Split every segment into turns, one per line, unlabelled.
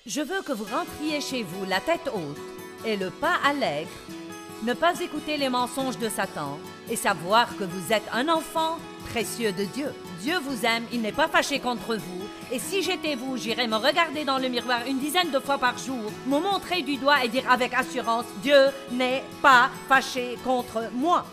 Je veux que vous rentriez chez vous la tête haute et le pas allègre, ne pas écouter les mensonges de Satan et savoir que vous êtes un enfant précieux de Dieu. Dieu vous aime, il n'est pas fâché contre vous. Et si j'étais vous, j'irais me regarder dans le miroir une dizaine de fois par jour, me montrer du doigt et dire avec assurance, Dieu n'est pas fâché contre moi.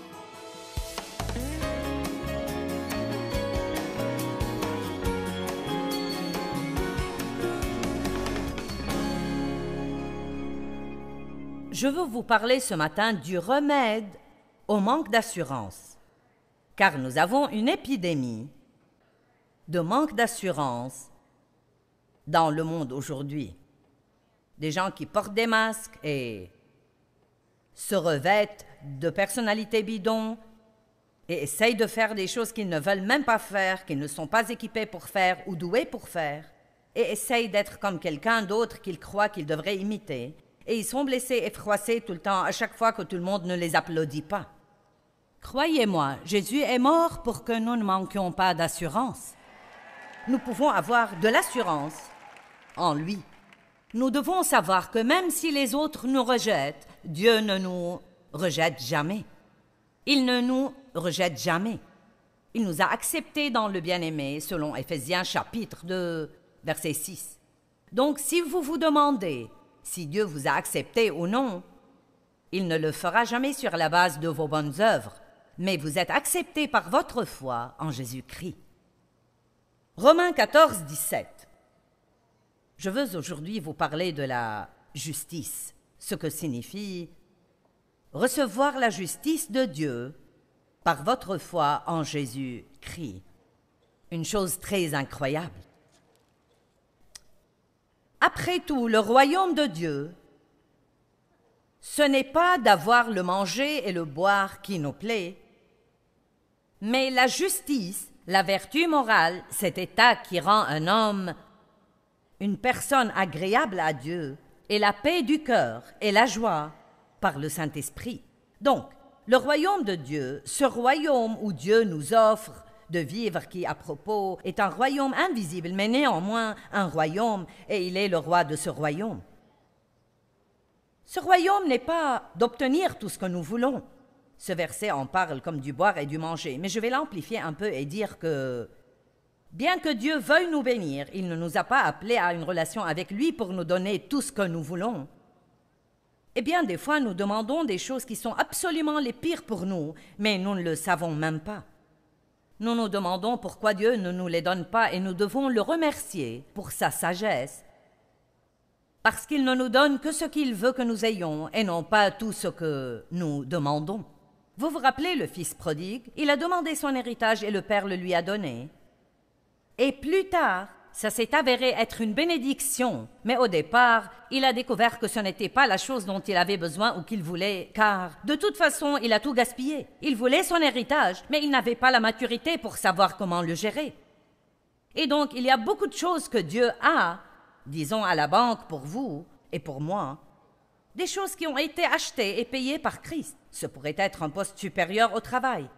Je veux vous parler ce matin du remède au manque d'assurance, car nous avons une épidémie de manque d'assurance dans le monde aujourd'hui. Des gens qui portent des masques et se revêtent de personnalités bidons et essayent de faire des choses qu'ils ne veulent même pas faire, qu'ils ne sont pas équipés pour faire ou doués pour faire, et essayent d'être comme quelqu'un d'autre qu'ils croient qu'ils devraient imiter. Et ils sont blessés et froissés tout le temps, à chaque fois que tout le monde ne les applaudit pas. Croyez-moi, Jésus est mort pour que nous ne manquions pas d'assurance. Nous pouvons avoir de l'assurance en lui. Nous devons savoir que même si les autres nous rejettent, Dieu ne nous rejette jamais. Il ne nous rejette jamais. Il nous a acceptés dans le bien-aimé, selon Éphésiens chapitre 2, verset 6. Donc, si vous vous demandez si Dieu vous a accepté ou non, il ne le fera jamais sur la base de vos bonnes œuvres, mais vous êtes acceptés par votre foi en Jésus-Christ. Romains 14, 17. Je veux aujourd'hui vous parler de la justice, ce que signifie recevoir la justice de Dieu par votre foi en Jésus-Christ. Une chose très incroyable. Après tout, le royaume de Dieu, ce n'est pas d'avoir le manger et le boire qui nous plaît, mais la justice, la vertu morale, cet état qui rend un homme une personne agréable à Dieu, et la paix du cœur et la joie par le Saint-Esprit. Donc, le royaume de Dieu, ce royaume où Dieu nous offre de vivre qui, à propos, est un royaume invisible, mais néanmoins un royaume, et il est le roi de ce royaume. Ce royaume n'est pas d'obtenir tout ce que nous voulons. Ce verset en parle comme du boire et du manger, mais je vais l'amplifier un peu et dire que, bien que Dieu veuille nous bénir, il ne nous a pas appelés à une relation avec lui pour nous donner tout ce que nous voulons. Eh bien, des fois, nous demandons des choses qui sont absolument les pires pour nous, mais nous ne le savons même pas. Nous nous demandons pourquoi Dieu ne nous les donne pas et nous devons le remercier pour sa sagesse, parce qu'il ne nous donne que ce qu'il veut que nous ayons et non pas tout ce que nous demandons. Vous vous rappelez le fils prodigue? Il a demandé son héritage et le père le lui a donné. Et plus tard, ça s'est avéré être une bénédiction, mais au départ, il a découvert que ce n'était pas la chose dont il avait besoin ou qu'il voulait, car de toute façon, il a tout gaspillé. Il voulait son héritage, mais il n'avait pas la maturité pour savoir comment le gérer. Et donc, il y a beaucoup de choses que Dieu a, disons à la banque pour vous et pour moi, des choses qui ont été achetées et payées par Christ. Ce pourrait être un poste supérieur au travail.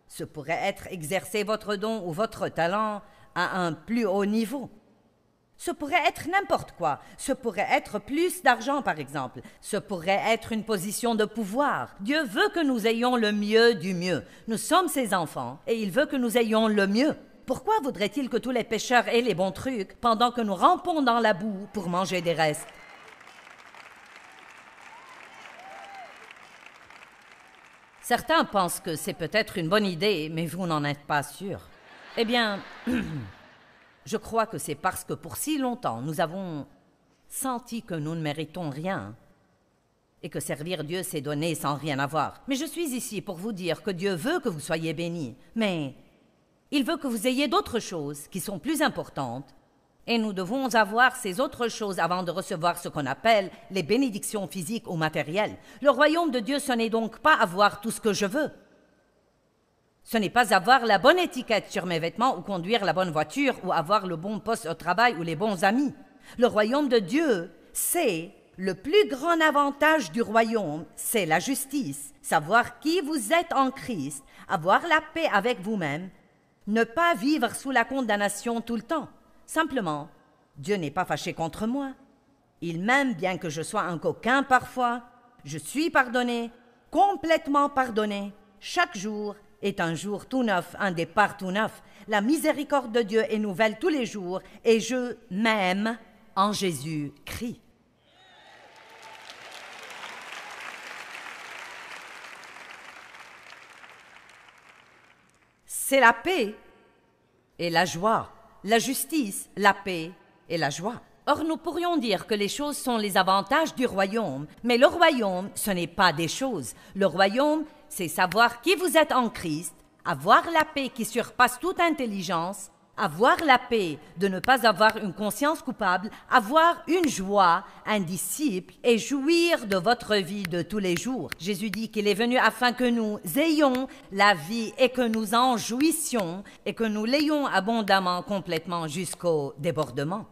Ce pourrait être exercer votre don ou votre talent à un plus haut niveau. Ce pourrait être n'importe quoi. Ce pourrait être plus d'argent, par exemple. Ce pourrait être une position de pouvoir. Dieu veut que nous ayons le mieux du mieux. Nous sommes ses enfants et il veut que nous ayons le mieux. Pourquoi voudrait-il que tous les pécheurs aient les bons trucs pendant que nous rampons dans la boue pour manger des restes? Certains pensent que c'est peut-être une bonne idée, mais vous n'en êtes pas sûr. Eh bien, je crois que c'est parce que pour si longtemps, nous avons senti que nous ne méritons rien et que servir Dieu, c'est donner sans rien avoir. Mais je suis ici pour vous dire que Dieu veut que vous soyez bénis, mais il veut que vous ayez d'autres choses qui sont plus importantes et nous devons avoir ces autres choses avant de recevoir ce qu'on appelle les bénédictions physiques ou matérielles. Le royaume de Dieu, ce n'est donc pas avoir tout ce que je veux. Ce n'est pas avoir la bonne étiquette sur mes vêtements ou conduire la bonne voiture ou avoir le bon poste au travail ou les bons amis. Le royaume de Dieu, c'est le plus grand avantage du royaume, c'est la justice, savoir qui vous êtes en Christ, avoir la paix avec vous-même, ne pas vivre sous la condamnation tout le temps. Simplement, Dieu n'est pas fâché contre moi. Il m'aime bien que je sois un coquin parfois. Je suis pardonné, complètement pardonné. Chaque jour est un jour tout neuf, un départ tout neuf. La miséricorde de Dieu est nouvelle tous les jours et je m'aime en Jésus-Christ. C'est la paix et la joie, la justice, la paix et la joie. Or, nous pourrions dire que les choses sont les avantages du royaume, mais le royaume, ce n'est pas des choses. Le royaume, c'est savoir qui vous êtes en Christ, avoir la paix qui surpasse toute intelligence, avoir la paix de ne pas avoir une conscience coupable, avoir une joie, un disciple et jouir de votre vie de tous les jours. Jésus dit qu'il est venu afin que nous ayons la vie et que nous en jouissions et que nous l'ayons abondamment, complètement jusqu'au débordement.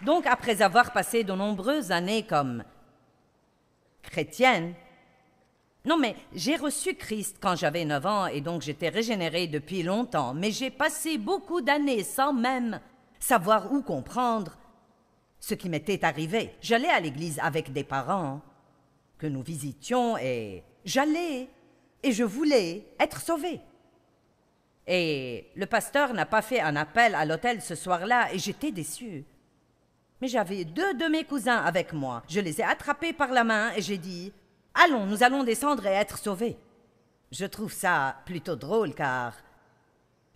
Donc, après avoir passé de nombreuses années comme chrétienne, non mais j'ai reçu Christ quand j'avais 9 ans et donc j'étais régénérée depuis longtemps, mais j'ai passé beaucoup d'années sans même savoir ou comprendre ce qui m'était arrivé. J'allais à l'église avec des parents que nous visitions et je voulais être sauvée. Et le pasteur n'a pas fait un appel à l'hôtel ce soir-là et j'étais déçue. Mais j'avais 2 de mes cousins avec moi. Je les ai attrapés par la main et j'ai dit « Allons, nous allons descendre et être sauvés. » Je trouve ça plutôt drôle car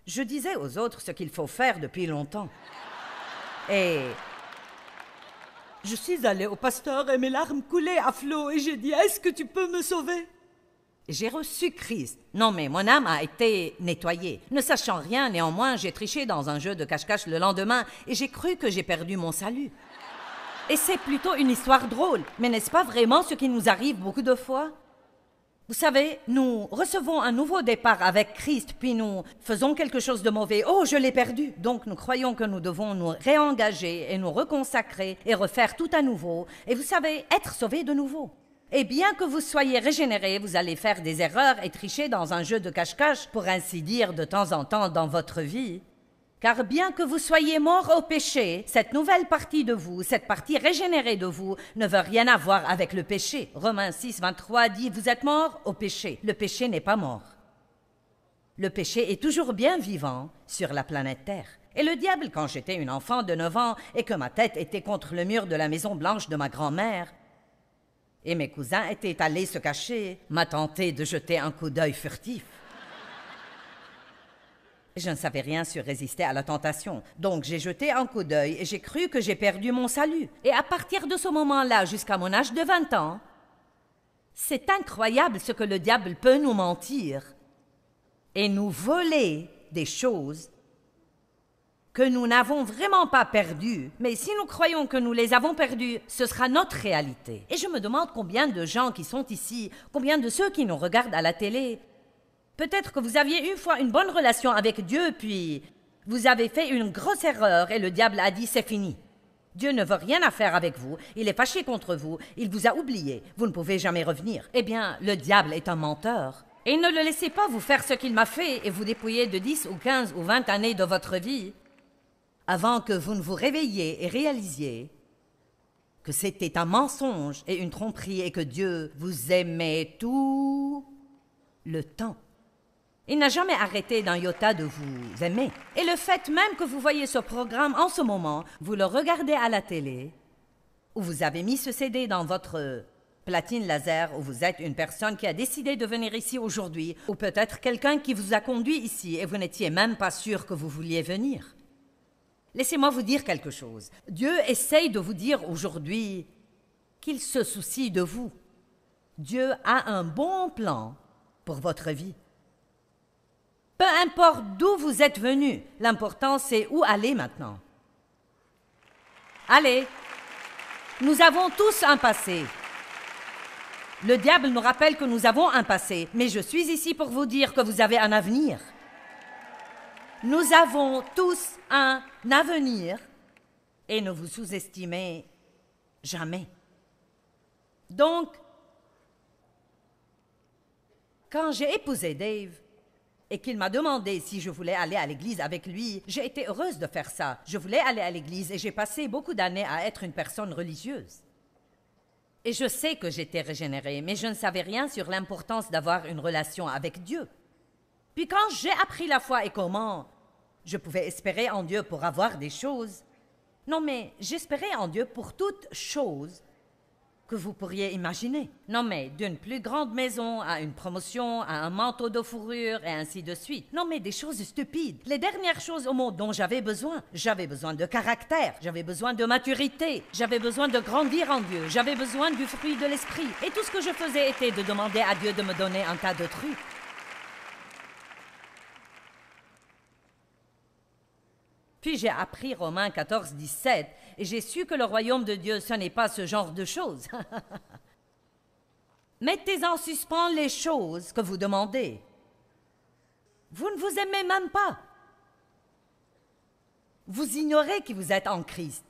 je disais aux autres ce qu'il faut faire depuis longtemps. Et je suis allée au pasteur et mes larmes coulaient à flots et j'ai dit « Est-ce que tu peux me sauver ?» J'ai reçu Christ. Non, mais mon âme a été nettoyée. Ne sachant rien, néanmoins, j'ai triché dans un jeu de cache-cache le lendemain et j'ai cru que j'ai perdu mon salut. Et c'est plutôt une histoire drôle, mais n'est-ce pas vraiment ce qui nous arrive beaucoup de fois? Vous savez, nous recevons un nouveau départ avec Christ, puis nous faisons quelque chose de mauvais. Oh, je l'ai perdu. Donc nous croyons que nous devons nous réengager et nous reconsacrer et refaire tout à nouveau. Et vous savez, être sauvés de nouveau. Et bien que vous soyez régénérés, vous allez faire des erreurs et tricher dans un jeu de cache-cache, pour ainsi dire, de temps en temps dans votre vie. Car bien que vous soyez mort au péché, cette nouvelle partie de vous, cette partie régénérée de vous, ne veut rien avoir avec le péché. Romains 6, 23 dit « Vous êtes morts au péché ». Le péché n'est pas mort. Le péché est toujours bien vivant sur la planète Terre. Et le diable, quand j'étais une enfant de 9 ans et que ma tête était contre le mur de la maison blanche de ma grand-mère, et mes cousins étaient allés se cacher, m'a tenté de jeter un coup d'œil furtif. Je ne savais rien sur résister à la tentation, donc j'ai jeté un coup d'œil et j'ai cru que j'ai perdu mon salut. Et à partir de ce moment-là, jusqu'à mon âge de 20 ans, c'est incroyable ce que le diable peut nous mentir et nous voler des choses que nous n'avons vraiment pas perdues, mais si nous croyons que nous les avons perdues, ce sera notre réalité. Et je me demande combien de gens qui sont ici, combien de ceux qui nous regardent à la télé, peut-être que vous aviez une fois une bonne relation avec Dieu, puis vous avez fait une grosse erreur et le diable a dit « c'est fini ». Dieu ne veut rien à faire avec vous, il est fâché contre vous, il vous a oublié, vous ne pouvez jamais revenir. Eh bien, le diable est un menteur. Et ne le laissez pas vous faire ce qu'il m'a fait et vous dépouiller de 10 ou 15 ou 20 années de votre vie avant que vous ne vous réveilliez et réalisiez que c'était un mensonge et une tromperie et que Dieu vous aimait tout le temps. Il n'a jamais arrêté d'un iota de vous aimer. Et le fait même que vous voyez ce programme en ce moment, vous le regardez à la télé, ou vous avez mis ce CD dans votre platine laser, ou vous êtes une personne qui a décidé de venir ici aujourd'hui, ou peut-être quelqu'un qui vous a conduit ici et vous n'étiez même pas sûr que vous vouliez venir. Laissez-moi vous dire quelque chose. Dieu essaye de vous dire aujourd'hui qu'il se soucie de vous. Dieu a un bon plan pour votre vie. Peu importe d'où vous êtes venu, l'important c'est où aller maintenant. Allez, nous avons tous un passé. Le diable nous rappelle que nous avons un passé, mais je suis ici pour vous dire que vous avez un avenir. Nous avons tous un avenir et ne vous sous-estimez jamais. Donc, quand j'ai épousé Dave, et qu'il m'a demandé si je voulais aller à l'église avec lui, j'ai été heureuse de faire ça. Je voulais aller à l'église et j'ai passé beaucoup d'années à être une personne religieuse. Et je sais que j'étais régénérée, mais je ne savais rien sur l'importance d'avoir une relation avec Dieu. Puis quand j'ai appris la foi et comment je pouvais espérer en Dieu pour avoir des choses, non mais j'espérais en Dieu pour toutes choses que vous pourriez imaginer. Non mais d'une plus grande maison à une promotion, à un manteau de fourrure et ainsi de suite. Non mais des choses stupides. Les dernières choses au monde dont j'avais besoin de caractère, j'avais besoin de maturité, j'avais besoin de grandir en Dieu, j'avais besoin du fruit de l'esprit. Et tout ce que je faisais était de demander à Dieu de me donner un tas de trucs. Puis j'ai appris Romains 14, 17, et j'ai su que le royaume de Dieu, ce n'est pas ce genre de choses. Mettez en suspens les choses que vous demandez. Vous ne vous aimez même pas. Vous ignorez qui vous êtes en Christ.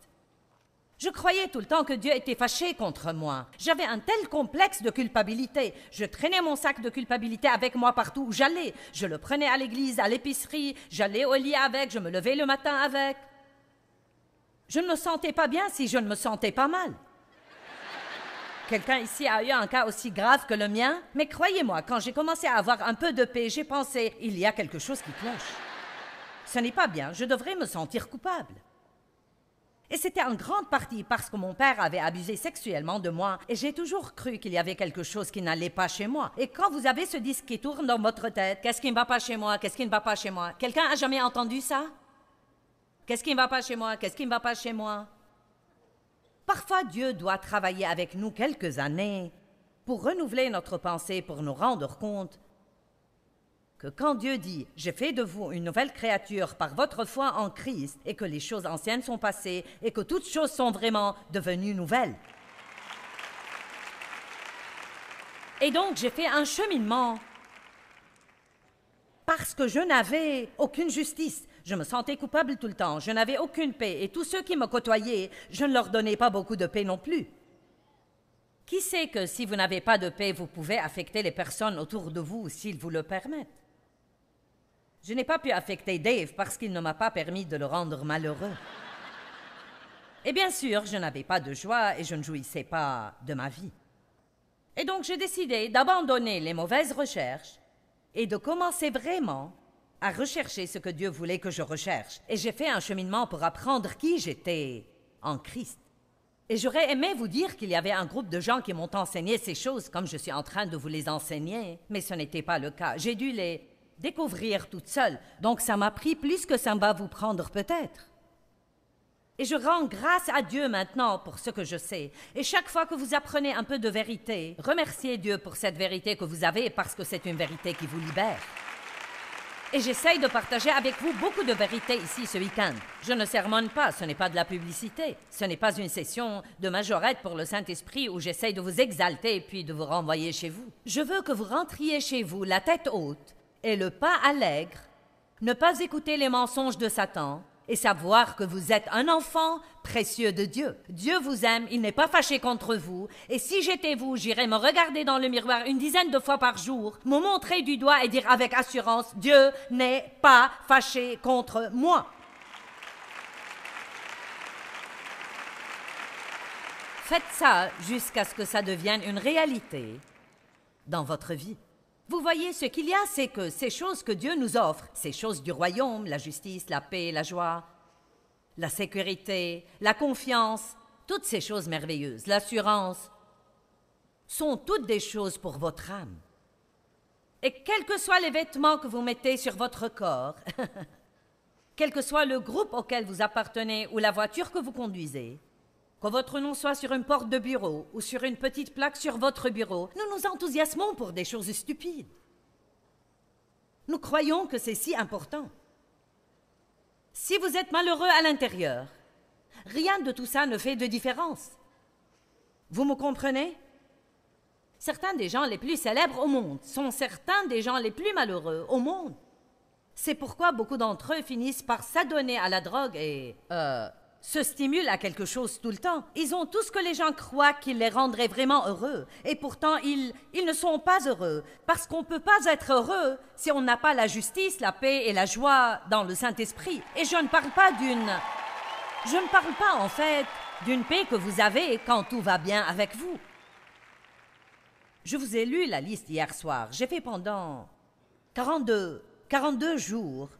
Je croyais tout le temps que Dieu était fâché contre moi. J'avais un tel complexe de culpabilité. Je traînais mon sac de culpabilité avec moi partout où j'allais. Je le prenais à l'église, à l'épicerie, j'allais au lit avec, je me levais le matin avec. Je ne me sentais pas bien si je ne me sentais pas mal. Quelqu'un ici a eu un cas aussi grave que le mien? Mais croyez-moi, quand j'ai commencé à avoir un peu de paix, j'ai pensé, il y a quelque chose qui cloche. Ce n'est pas bien, je devrais me sentir coupable. Et c'était en grande partie parce que mon père avait abusé sexuellement de moi et j'ai toujours cru qu'il y avait quelque chose qui n'allait pas chez moi. Et quand vous avez ce disque qui tourne dans votre tête, qu'est-ce qui ne va pas chez moi, qu'est-ce qui ne va pas chez moi? Quelqu'un a jamais entendu ça? Qu'est-ce qui ne va pas chez moi, qu'est-ce qui ne va pas chez moi? Parfois, Dieu doit travailler avec nous quelques années pour renouveler notre pensée, pour nous rendre compte que quand Dieu dit « J'ai fait de vous une nouvelle créature par votre foi en Christ » et que les choses anciennes sont passées et que toutes choses sont vraiment devenues nouvelles. Et donc, j'ai fait un cheminement parce que je n'avais aucune justice. Je me sentais coupable tout le temps, je n'avais aucune paix et tous ceux qui me côtoyaient, je ne leur donnais pas beaucoup de paix non plus. Qui sait que si vous n'avez pas de paix, vous pouvez affecter les personnes autour de vous s'ils vous le permettent? Je n'ai pas pu affecter Dave parce qu'il ne m'a pas permis de le rendre malheureux. Et bien sûr, je n'avais pas de joie et je ne jouissais pas de ma vie. Et donc j'ai décidé d'abandonner les mauvaises recherches et de commencer vraiment à rechercher ce que Dieu voulait que je recherche. Et j'ai fait un cheminement pour apprendre qui j'étais en Christ. Et j'aurais aimé vous dire qu'il y avait un groupe de gens qui m'ont enseigné ces choses comme je suis en train de vous les enseigner, mais ce n'était pas le cas. J'ai dû les découvrir toute seule, donc ça m'a pris plus que ça va vous prendre peut-être. Et je rends grâce à Dieu maintenant pour ce que je sais. Et chaque fois que vous apprenez un peu de vérité, remerciez Dieu pour cette vérité que vous avez parce que c'est une vérité qui vous libère. Et j'essaye de partager avec vous beaucoup de vérités ici ce week-end. Je ne sermonne pas, ce n'est pas de la publicité. Ce n'est pas une session de majorette pour le Saint-Esprit où j'essaye de vous exalter puis de vous renvoyer chez vous. Je veux que vous rentriez chez vous la tête haute et le pas allègre, ne pas écouter les mensonges de Satan et savoir que vous êtes un enfant précieux de Dieu. Dieu vous aime, il n'est pas fâché contre vous, et si j'étais vous, j'irais me regarder dans le miroir une dizaine de fois par jour, me montrer du doigt et dire avec assurance, Dieu n'est pas fâché contre moi. Faites ça jusqu'à ce que ça devienne une réalité dans votre vie. Vous voyez, ce qu'il y a, c'est que ces choses que Dieu nous offre, ces choses du royaume, la justice, la paix, la joie, la sécurité, la confiance, toutes ces choses merveilleuses, l'assurance, sont toutes des choses pour votre âme. Et quels que soient les vêtements que vous mettez sur votre corps, quel que soit le groupe auquel vous appartenez ou la voiture que vous conduisez, que votre nom soit sur une porte de bureau ou sur une petite plaque sur votre bureau, nous nous enthousiasmons pour des choses stupides. Nous croyons que c'est si important. Si vous êtes malheureux à l'intérieur, rien de tout ça ne fait de différence. Vous me comprenez? Certains des gens les plus célèbres au monde sont certains des gens les plus malheureux au monde. C'est pourquoi beaucoup d'entre eux finissent par s'adonner à la drogue et se stimulent à quelque chose tout le temps. Ils ont tout ce que les gens croient qui les rendrait vraiment heureux. Et pourtant, ils ne sont pas heureux. Parce qu'on ne peut pas être heureux si on n'a pas la justice, la paix et la joie dans le Saint-Esprit. Et je ne parle pas en fait d'une paix que vous avez quand tout va bien avec vous. Je vous ai lu la liste hier soir. J'ai fait pendant 42 jours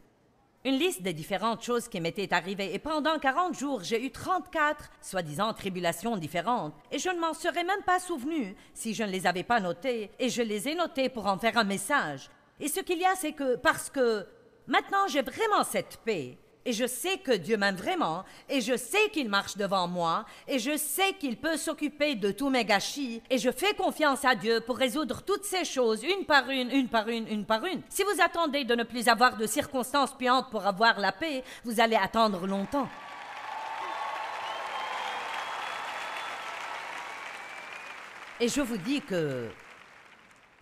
une liste des différentes choses qui m'étaient arrivées. Et pendant 40 jours, j'ai eu 34, soi-disant, tribulations différentes. Et je ne m'en serais même pas souvenu si je ne les avais pas notées. Et je les ai notées pour en faire un message. Et ce qu'il y a, c'est que parce que maintenant j'ai vraiment cette paix, et je sais que Dieu m'aime vraiment, et je sais qu'il marche devant moi, et je sais qu'il peut s'occuper de tous mes gâchis, et je fais confiance à Dieu pour résoudre toutes ces choses, une par une, une par une, une par une. Si vous attendez de ne plus avoir de circonstances puantes pour avoir la paix, vous allez attendre longtemps. Et je vous dis que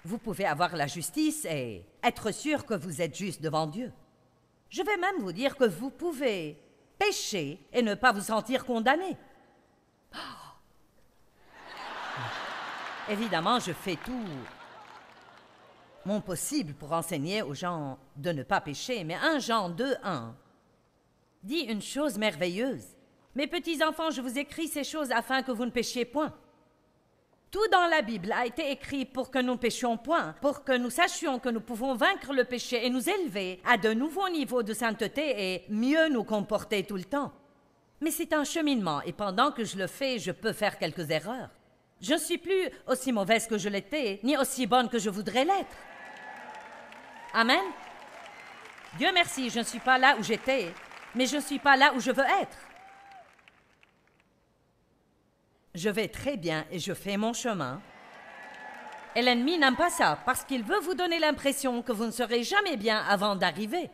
vous pouvez avoir la justice et être sûr que vous êtes juste devant Dieu. Je vais même vous dire que vous pouvez pécher et ne pas vous sentir condamné. Évidemment, je fais tout mon possible pour enseigner aux gens de ne pas pécher, mais 1 Jean 2:1 dit une chose merveilleuse. « Mes petits enfants, je vous écris ces choses afin que vous ne péchiez point. » Tout dans la Bible a été écrit pour que nous ne péchions point, pour que nous sachions que nous pouvons vaincre le péché et nous élever à de nouveaux niveaux de sainteté et mieux nous comporter tout le temps. Mais c'est un cheminement et pendant que je le fais, je peux faire quelques erreurs. Je ne suis plus aussi mauvaise que je l'étais, ni aussi bonne que je voudrais l'être. Amen. Dieu merci, je ne suis pas là où j'étais, mais je ne suis pas là où je veux être. Je vais très bien et je fais mon chemin. Et l'ennemi n'aime pas ça parce qu'il veut vous donner l'impression que vous ne serez jamais bien avant d'arriver.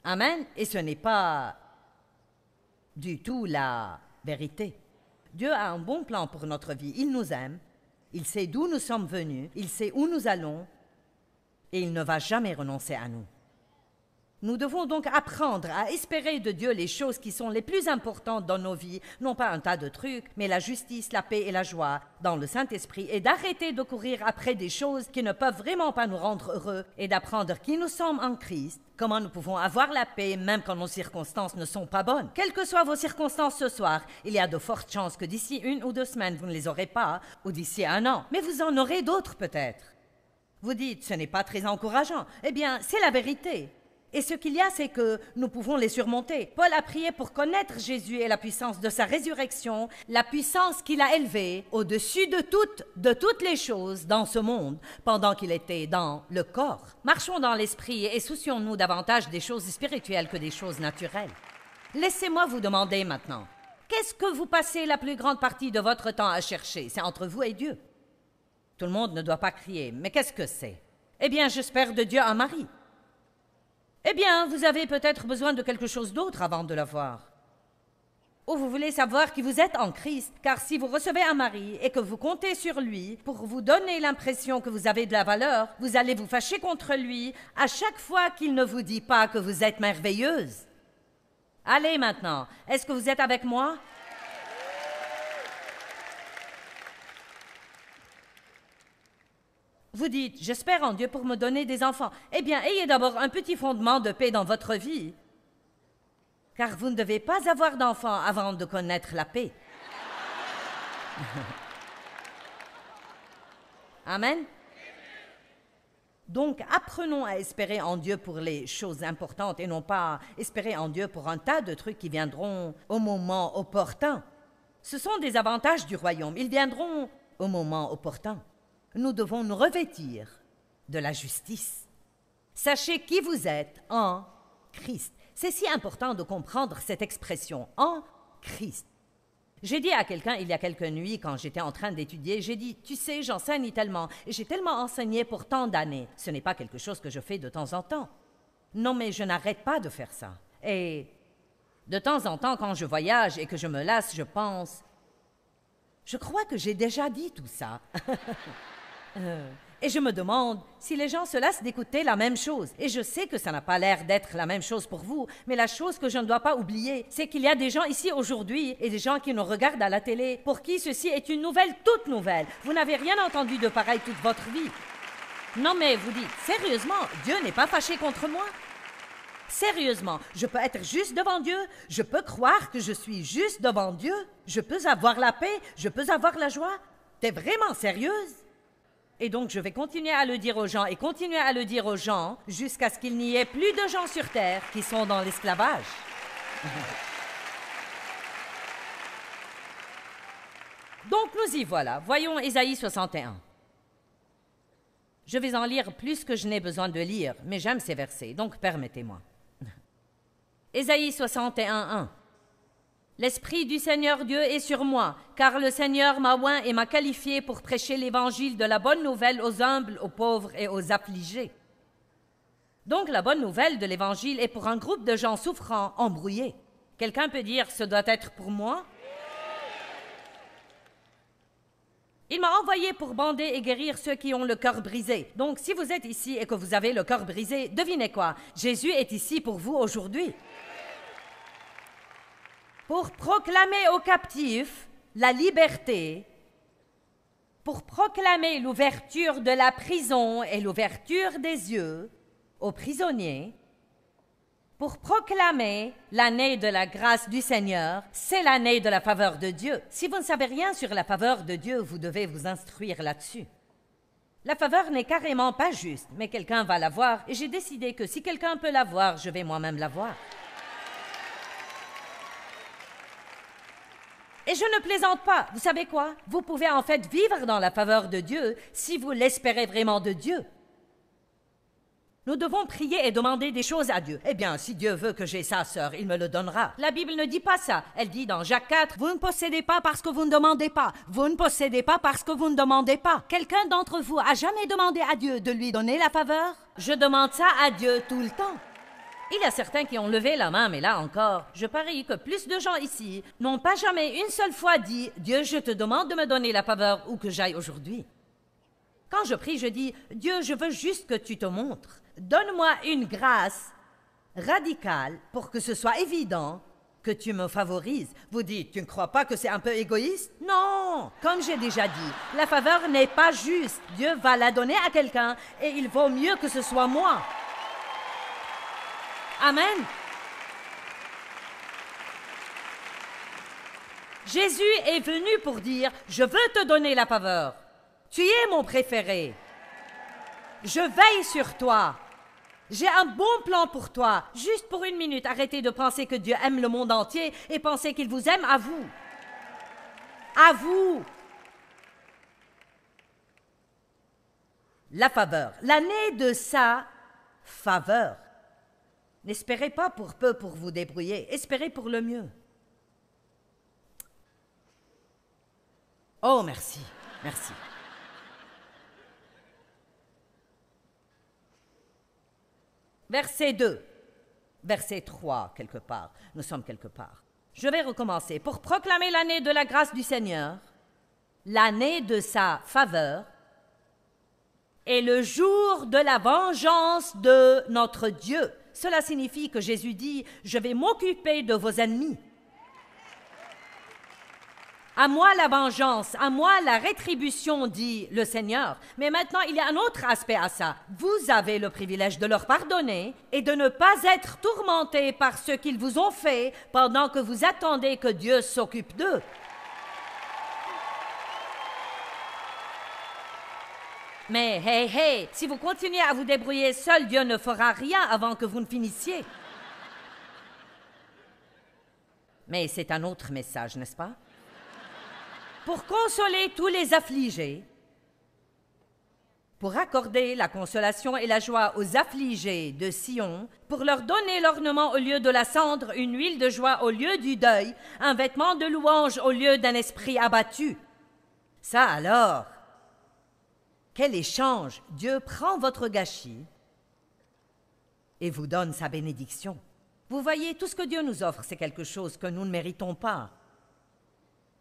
Amen. Et ce n'est pas du tout la vérité. Dieu a un bon plan pour notre vie. Il nous aime. Il sait d'où nous sommes venus. Il sait où nous allons. Et il ne va jamais renoncer à nous. Nous devons donc apprendre à espérer de Dieu les choses qui sont les plus importantes dans nos vies, non pas un tas de trucs, mais la justice, la paix et la joie dans le Saint-Esprit, et d'arrêter de courir après des choses qui ne peuvent vraiment pas nous rendre heureux, et d'apprendre qui nous sommes en Christ, comment nous pouvons avoir la paix même quand nos circonstances ne sont pas bonnes. Quelles que soient vos circonstances ce soir, il y a de fortes chances que d'ici 1 ou 2 semaines, vous ne les aurez pas, ou d'ici 1 an, mais vous en aurez d'autres peut-être. Vous dites, ce n'est pas très encourageant. Eh bien, c'est la vérité. Et ce qu'il y a, c'est que nous pouvons les surmonter. Paul a prié pour connaître Jésus et la puissance de sa résurrection, la puissance qu'il a élevée au-dessus de toutes les choses dans ce monde, pendant qu'il était dans le corps. Marchons dans l'esprit et soucions-nous davantage des choses spirituelles que des choses naturelles. Laissez-moi vous demander maintenant, qu'est-ce que vous passez la plus grande partie de votre temps à chercher? C'est entre vous et Dieu. Tout le monde ne doit pas crier, mais qu'est-ce que c'est? Eh bien, j'espère de Dieu un mari. Eh bien, vous avez peut-être besoin de quelque chose d'autre avant de l'avoir. Ou vous voulez savoir qui vous êtes en Christ, car si vous recevez un mari et que vous comptez sur lui pour vous donner l'impression que vous avez de la valeur, vous allez vous fâcher contre lui à chaque fois qu'il ne vous dit pas que vous êtes merveilleuse. Allez maintenant, est-ce que vous êtes avec moi? Vous dites, j'espère en Dieu pour me donner des enfants. Eh bien, ayez d'abord un petit fondement de paix dans votre vie. Car vous ne devez pas avoir d'enfants avant de connaître la paix. Amen. Donc, apprenons à espérer en Dieu pour les choses importantes et non pas espérer en Dieu pour un tas de trucs qui viendront au moment opportun. Ce sont des avantages du royaume. Ils viendront au moment opportun. Nous devons nous revêtir de la justice. Sachez qui vous êtes en Christ. C'est si important de comprendre cette expression, en Christ. J'ai dit à quelqu'un il y a quelques nuits, quand j'étais en train d'étudier, j'ai dit, tu sais, j'enseigne tellement, et j'ai tellement enseigné pour tant d'années. Ce n'est pas quelque chose que je fais de temps en temps. Non, mais je n'arrête pas de faire ça. Et de temps en temps, quand je voyage et que je me lasse, je pense, je crois que j'ai déjà dit tout ça. Et je me demande si les gens se lassent d'écouter la même chose. Et je sais que ça n'a pas l'air d'être la même chose pour vous, mais la chose que je ne dois pas oublier, c'est qu'il y a des gens ici aujourd'hui et des gens qui nous regardent à la télé pour qui ceci est une nouvelle toute nouvelle. Vous n'avez rien entendu de pareil toute votre vie. Non mais vous dites, sérieusement, Dieu n'est pas fâché contre moi? Sérieusement, je peux être juste devant Dieu, je peux croire que je suis juste devant Dieu, je peux avoir la paix, je peux avoir la joie. T'es vraiment sérieuse? Et donc je vais continuer à le dire aux gens et continuer à le dire aux gens jusqu'à ce qu'il n'y ait plus de gens sur terre qui sont dans l'esclavage. Donc nous y voilà. Voyons Ésaïe 61. Je vais en lire plus que je n'ai besoin de lire, mais j'aime ces versets, donc permettez-moi. Ésaïe 61:1. L'Esprit du Seigneur Dieu est sur moi, car le Seigneur m'a oint et m'a qualifié pour prêcher l'évangile de la bonne nouvelle aux humbles, aux pauvres et aux affligés. Donc la bonne nouvelle de l'évangile est pour un groupe de gens souffrants, embrouillés. Quelqu'un peut dire, ce doit être pour moi? Il m'a envoyé pour bander et guérir ceux qui ont le cœur brisé. Donc si vous êtes ici et que vous avez le cœur brisé, devinez quoi? Jésus est ici pour vous aujourd'hui. Pour proclamer aux captifs la liberté, pour proclamer l'ouverture de la prison et l'ouverture des yeux aux prisonniers, pour proclamer l'année de la grâce du Seigneur, c'est l'année de la faveur de Dieu. Si vous ne savez rien sur la faveur de Dieu, vous devez vous instruire là-dessus. La faveur n'est carrément pas juste, mais quelqu'un va la voir, et j'ai décidé que si quelqu'un peut la voir, je vais moi-même la voir. Et je ne plaisante pas. Vous savez quoi? Vous pouvez en fait vivre dans la faveur de Dieu si vous l'espérez vraiment de Dieu. Nous devons prier et demander des choses à Dieu. Eh bien, si Dieu veut que j'ai ça, sœur, il me le donnera. La Bible ne dit pas ça. Elle dit dans Jacques 4, « Vous ne possédez pas parce que vous ne demandez pas. Vous ne possédez pas parce que vous ne demandez pas. » Quelqu'un d'entre vous a jamais demandé à Dieu de lui donner la faveur? Je demande ça à Dieu tout le temps. Il y a certains qui ont levé la main, mais là encore, je parie que plus de gens ici n'ont pas jamais une seule fois dit « Dieu, je te demande de me donner la faveur où que j'aille aujourd'hui. » Quand je prie, je dis « Dieu, je veux juste que tu te montres. Donne-moi une grâce radicale pour que ce soit évident que tu me favorises. » Vous dites « Tu ne crois pas que c'est un peu égoïste? » Non! Comme j'ai déjà dit, la faveur n'est pas juste. Dieu va la donner à quelqu'un et il vaut mieux que ce soit moi. Amen. Jésus est venu pour dire, je veux te donner la faveur. Tu es mon préféré. Je veille sur toi. J'ai un bon plan pour toi. Juste pour une minute, arrêtez de penser que Dieu aime le monde entier et pensez qu'il vous aime à vous. À vous. La faveur. L'année de sa faveur. N'espérez pas pour peu pour vous débrouiller, espérez pour le mieux. Oh, merci, merci. Verset 2, verset 3, quelque part. Nous sommes quelque part. Je vais recommencer. Pour proclamer l'année de la grâce du Seigneur, l'année de sa faveur, et le jour de la vengeance de notre Dieu. Cela signifie que Jésus dit, je vais m'occuper de vos ennemis. À moi la vengeance, à moi la rétribution, dit le Seigneur. Mais maintenant, il y a un autre aspect à ça. Vous avez le privilège de leur pardonner et de ne pas être tourmentés par ce qu'ils vous ont fait pendant que vous attendez que Dieu s'occupe d'eux. Mais hey, si vous continuez à vous débrouiller seul, Dieu ne fera rien avant que vous ne finissiez. Mais c'est un autre message, n'est-ce pas? Pour consoler tous les affligés, pour accorder la consolation et la joie aux affligés de Sion, pour leur donner l'ornement au lieu de la cendre, une huile de joie au lieu du deuil, un vêtement de louange au lieu d'un esprit abattu. Ça alors, quel échange! Dieu prend votre gâchis et vous donne sa bénédiction. Vous voyez, tout ce que Dieu nous offre, c'est quelque chose que nous ne méritons pas.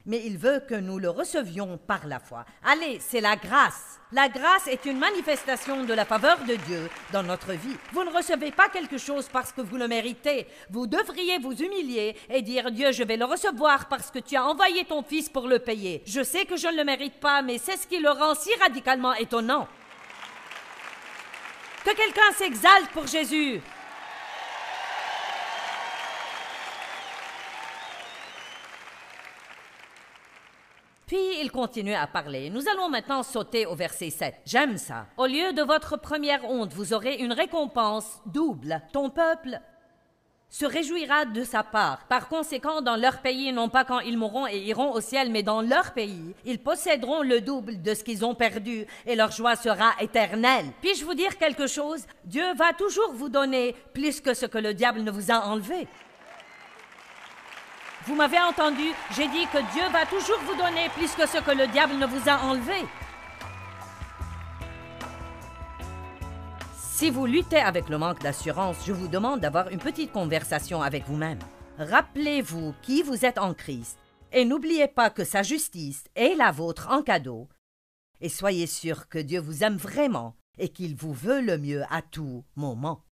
mais il veut que nous le recevions par la foi. Allez, c'est la grâce. La grâce est une manifestation de la faveur de Dieu dans notre vie. Vous ne recevez pas quelque chose parce que vous le méritez. Vous devriez vous humilier et dire « Dieu, je vais le recevoir parce que tu as envoyé ton Fils pour le payer. Je sais que je ne le mérite pas, mais c'est ce qui le rend si radicalement étonnant. » Que quelqu'un s'exalte pour Jésus. Puis il continue à parler. Nous allons maintenant sauter au verset 7. J'aime ça. Au lieu de votre première honte, vous aurez une récompense double. Ton peuple se réjouira de sa part. Par conséquent, dans leur pays, non pas quand ils mourront et iront au ciel, mais dans leur pays, ils posséderont le double de ce qu'ils ont perdu et leur joie sera éternelle. Puis-je vous dire quelque chose? Dieu va toujours vous donner plus que ce que le diable ne vous a enlevé. Vous m'avez entendu, j'ai dit que Dieu va toujours vous donner plus que ce que le diable ne vous a enlevé. Si vous luttez avec le manque d'assurance, je vous demande d'avoir une petite conversation avec vous-même. Rappelez-vous qui vous êtes en Christ et n'oubliez pas que sa justice est la vôtre en cadeau. Et soyez sûr que Dieu vous aime vraiment et qu'il vous veut le mieux à tout moment.